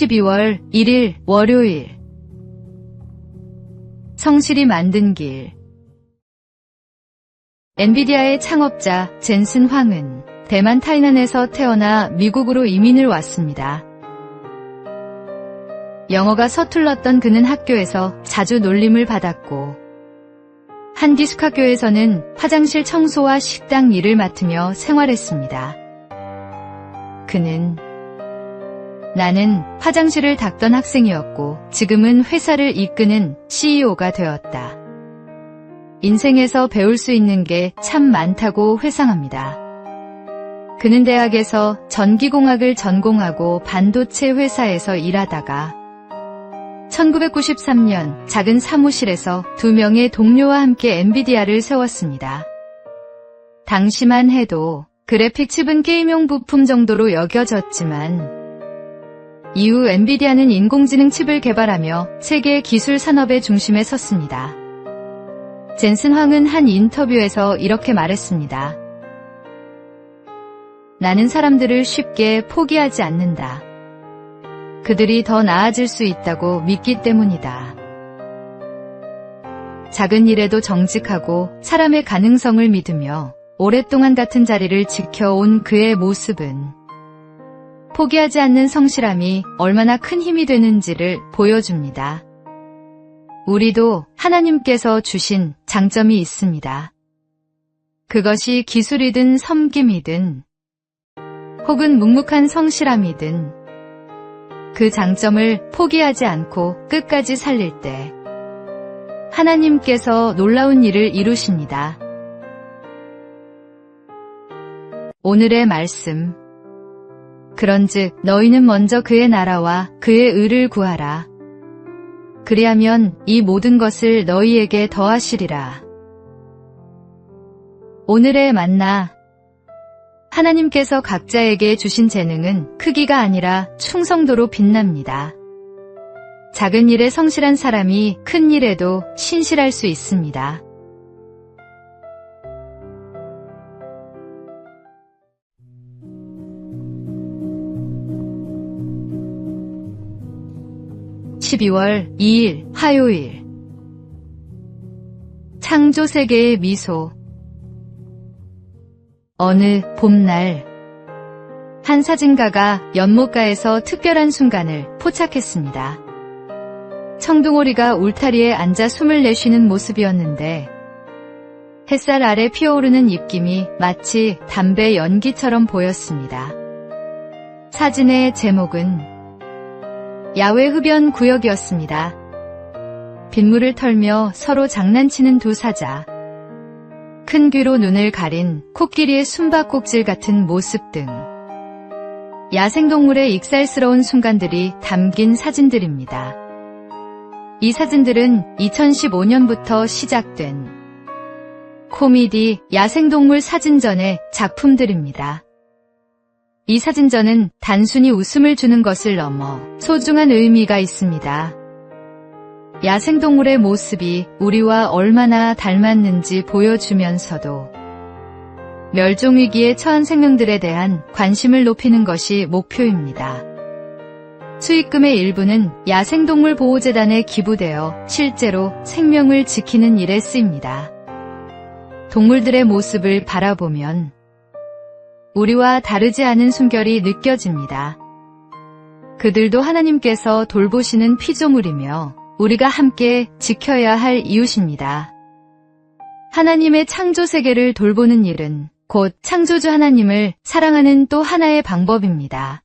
12월 1일 월요일. 성실히 만든 길. 엔비디아의 창업자 젠슨 황은 대만 타이난에서 태어나 미국으로 이민을 왔습니다. 영어가 서툴렀던 그는 학교에서 자주 놀림을 받았고 한 기숙학교에서는 화장실 청소와 식당 일을 맡으며 생활했습니다. 그는 나는 화장실을 닦던 학생이었고 지금은 회사를 이끄는 CEO가 되었다. 인생에서 배울 수 있는 게 참 많다고 회상합니다. 그는 대학에서 전기공학을 전공하고 반도체 회사에서 일하다가 1993년 작은 사무실에서 2명의 동료와 함께 엔비디아를 세웠습니다. 당시만 해도 그래픽 칩은 게임용 부품 정도로 여겨졌지만 이후 엔비디아는 인공지능 칩을 개발하며 세계 기술 산업의 중심에 섰습니다. 젠슨 황은 한 인터뷰에서 이렇게 말했습니다. 나는 사람들을 쉽게 포기하지 않는다. 그들이 더 나아질 수 있다고 믿기 때문이다. 작은 일에도 정직하고 사람의 가능성을 믿으며 오랫동안 같은 자리를 지켜온 그의 모습은 포기하지 않는 성실함이 얼마나 큰 힘이 되는지를 보여줍니다. 우리도 하나님께서 주신 장점이 있습니다. 그것이 기술이든 섬김이든 혹은 묵묵한 성실함이든 그 장점을 포기하지 않고 끝까지 살릴 때 하나님께서 놀라운 일을 이루십니다. 오늘의 말씀. 그런즉 너희는 먼저 그의 나라와 그의 의를 구하라. 그리하면 이 모든 것을 너희에게 더하시리라. 오늘의 만나. 하나님께서 각자에게 주신 재능은 크기가 아니라 충성도로 빛납니다. 작은 일에 성실한 사람이 큰 일에도 신실할 수 있습니다. (12월 2일) 화요일. 창조세계의 미소. 어느 봄날 한 사진가가 연못가에서 특별한 순간을 포착했습니다. 청둥오리가 울타리에 앉아 숨을 내쉬는 모습이었는데 햇살 아래 피어오르는 입김이 마치 담배 연기처럼 보였습니다. 사진의 제목은 야외 흡연 구역이었습니다. 빗물을 털며 서로 장난치는 두 사자, 큰 귀로 눈을 가린 코끼리의 숨바꼭질 같은 모습 등 야생동물의 익살스러운 순간들이 담긴 사진들입니다. 이 사진들은 2015년부터 시작된 코미디 야생동물 사진전의 작품들입니다. 이 사진전은 단순히 웃음을 주는 것을 넘어 소중한 의미가 있습니다. 야생동물의 모습이 우리와 얼마나 닮았는지 보여주면서도 멸종위기에 처한 생명들에 대한 관심을 높이는 것이 목표입니다. 수익금의 일부는 야생동물 보호재단에 기부되어 실제로 생명을 지키는 일에 쓰입니다. 동물들의 모습을 바라보면 우리와 다르지 않은 숨결이 느껴집니다. 그들도 하나님께서 돌보시는 피조물이며 우리가 함께 지켜야 할 이웃입니다. 하나님의 창조 세계를 돌보는 일은 곧 창조주 하나님을 사랑하는 또 하나의 방법입니다.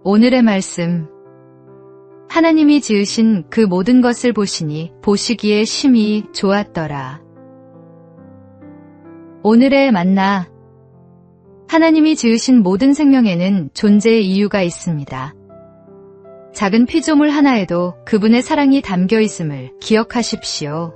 오늘의 말씀. 하나님이 지으신 그 모든 것을 보시니 보시기에 심히 좋았더라. 오늘의 만나. 하나님이 지으신 모든 생명에는 존재의 이유가 있습니다. 작은 피조물 하나에도 그분의 사랑이 담겨 있음을 기억하십시오.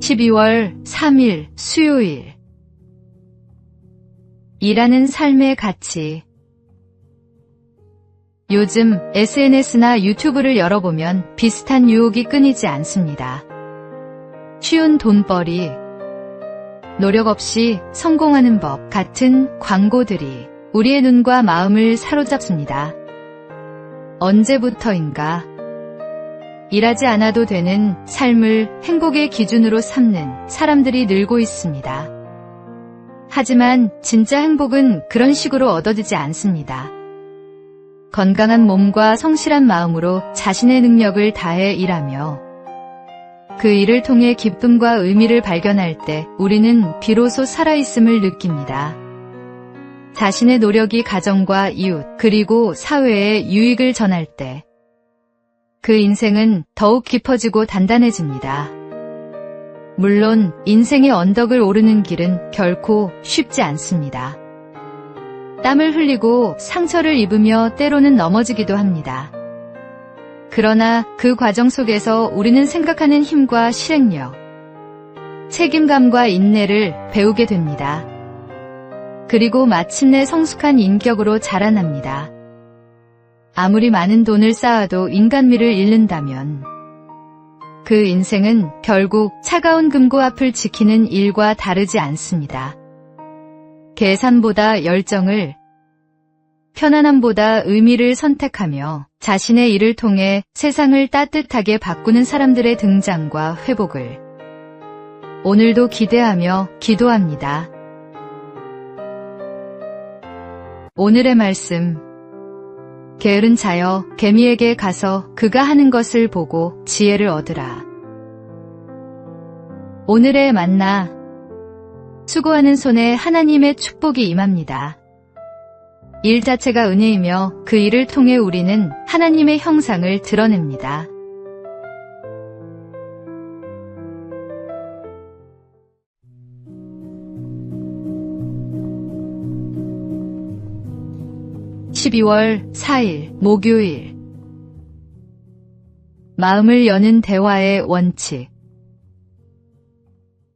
(12월 3일) 수요일. 일하는 삶의 가치. 요즘 SNS나 유튜브를 열어보면 비슷한 유혹이 끊이지 않습니다. 쉬운 돈벌이, 노력 없이 성공하는 법 같은 광고들이 우리의 눈과 마음을 사로잡습니다. 언제부터인가 일하지 않아도 되는 삶을 행복의 기준으로 삼는 사람들이 늘고 있습니다. 하지만 진짜 행복은 그런 식으로 얻어지지 않습니다. 건강한 몸과 성실한 마음으로 자신의 능력을 다해 일하며 그 일을 통해 기쁨과 의미를 발견할 때 우리는 비로소 살아있음을 느낍니다. 자신의 노력이 가정과 이웃 그리고 사회에 유익을 전할 때 그 인생은 더욱 깊어지고 단단해집니다. 물론 인생의 언덕을 오르는 길은 결코 쉽지 않습니다. 땀을 흘리고 상처를 입으며 때로는 넘어지기도 합니다. 그러나 그 과정 속에서 우리는 생각하는 힘과 실행력, 책임감과 인내를 배우게 됩니다. 그리고 마침내 성숙한 인격으로 자라납니다. 아무리 많은 돈을 쌓아도 인간미를 잃는다면 그 인생은 결국 차가운 금고 앞을 지키는 일과 다르지 않습니다. 계산보다 열정을, 편안함보다 의미를 선택하며 자신의 일을 통해 세상을 따뜻하게 바꾸는 사람들의 등장과 회복을 오늘도 기대하며 기도합니다. 오늘의 말씀. 게으른 자여 개미에게 가서 그가 하는 것을 보고 지혜를 얻으라. 오늘의 만나. 수고하는 손에 하나님의 축복이 임합니다. 일 자체가 은혜이며 그 일을 통해 우리는 하나님의 형상을 드러냅니다. (12월 4일) 목요일. 마음을 여는 대화의 원칙.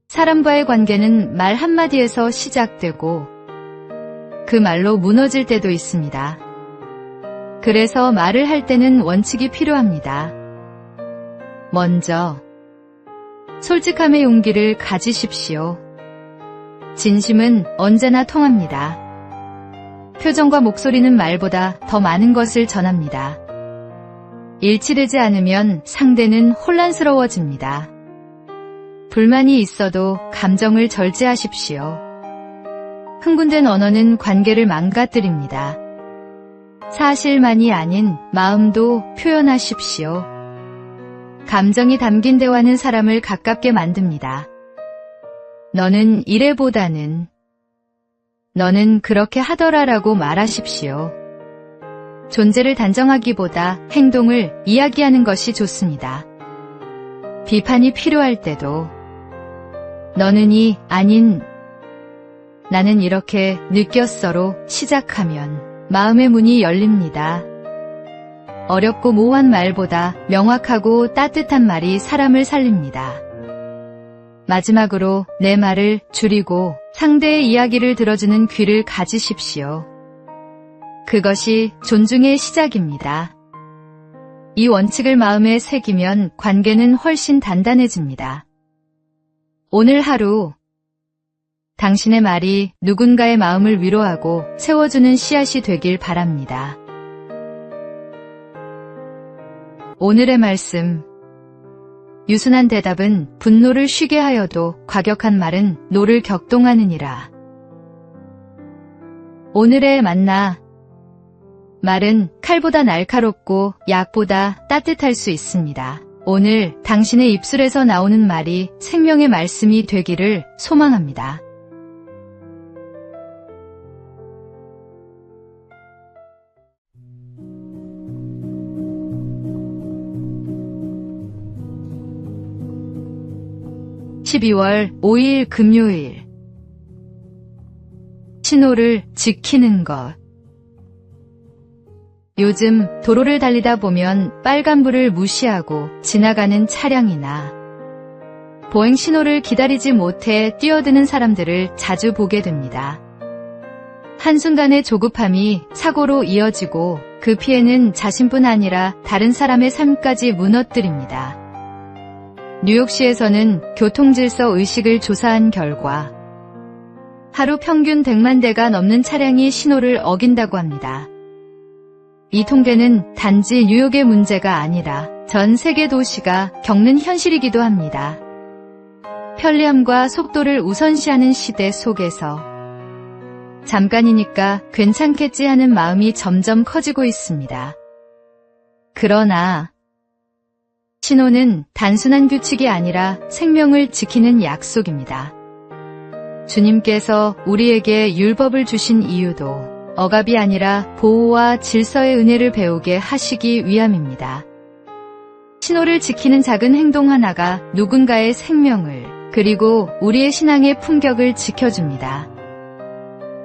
사람과의 관계는 말 한마디에서 시작되고 그 말로 무너질 때도 있습니다. 그래서 말을 할 때는 원칙이 필요합니다. 먼저, 솔직함의 용기를 가지십시오. 진심은 언제나 통합니다. 표정과 목소리는 말보다 더 많은 것을 전합니다. 일치되지 않으면 상대는 혼란스러워집니다. 불만이 있어도 감정을 절제하십시오. 흥분된 언어는 관계를 망가뜨립니다. 사실만이 아닌 마음도 표현하십시오. 감정이 담긴 대화는 사람을 가깝게 만듭니다. 너는 이래보다는 너는 그렇게 하더라라고 말하십시오. 존재를 단정하기보다 행동을 이야기하는 것이 좋습니다. 비판이 필요할 때도 너는이 아닌 나는 이렇게 느꼈어로 시작하면 마음의 문이 열립니다. 어렵고 모호한 말보다 명확하고 따뜻한 말이 사람을 살립니다. 마지막으로 내 말을 줄이고 상대의 이야기를 들어주는 귀를 가지십시오. 그것이 존중의 시작입니다. 이 원칙을 마음에 새기면 관계는 훨씬 단단해집니다. 오늘 하루 당신의 말이 누군가의 마음을 위로하고 세워주는 씨앗이 되길 바랍니다. 오늘의 말씀. 유순한 대답은 분노를 쉬게 하여도 과격한 말은 노를 격동하느니라. 오늘의 만나. 말은 칼보다 날카롭고 약보다 따뜻할 수 있습니다. 오늘 당신의 입술에서 나오는 말이 생명의 말씀이 되기를 소망합니다. (12월 5일) 금요일. 신호를 지키는 것. 요즘 도로를 달리다 보면 빨간불을 무시하고 지나가는 차량이나 보행 신호를 기다리지 못해 뛰어드는 사람들을 자주 보게 됩니다. 한순간의 조급함이 사고로 이어지고 그 피해는 자신뿐 아니라 다른 사람의 삶까지 무너뜨립니다. 뉴욕시에서는 교통질서 의식을 조사한 결과 하루 평균 100만 대가 넘는 차량이 신호를 어긴다고 합니다. 이 통계는 단지 뉴욕의 문제가 아니라 전 세계 도시가 겪는 현실이기도 합니다. 편리함과 속도를 우선시하는 시대 속에서 잠깐이니까 괜찮겠지 하는 마음이 점점 커지고 있습니다. 그러나 신호는 단순한 규칙이 아니라 생명을 지키는 약속입니다. 주님께서 우리에게 율법을 주신 이유도 억압이 아니라 보호와 질서의 은혜를 배우게 하시기 위함입니다. 신호를 지키는 작은 행동 하나가 누군가의 생명을 그리고 우리의 신앙의 품격을 지켜줍니다.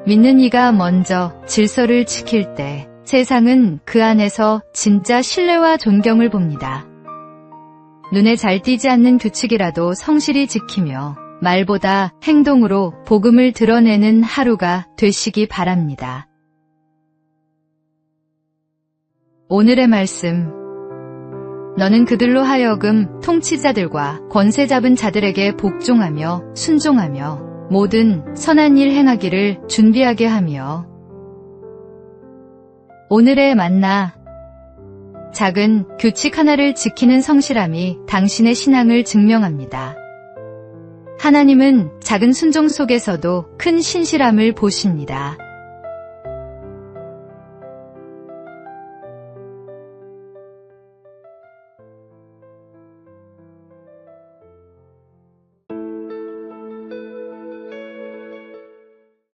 믿는 이가 먼저 질서를 지킬 때 세상은 그 안에서 진짜 신뢰와 존경을 봅니다. 눈에 잘 띄지 않는 규칙이라도 성실히 지키며 말보다 행동으로 복음을 드러내는 하루가 되시기 바랍니다. 오늘의 말씀. 너는 그들로 하여금 통치자들과 권세 잡은 자들에게 복종하며 순종하며 모든 선한 일 행하기를 준비하게 하며. 오늘의 만나. 작은 규칙 하나를 지키는 성실함이 당신의 신앙을 증명합니다. 하나님은 작은 순종 속에서도 큰 신실함을 보십니다.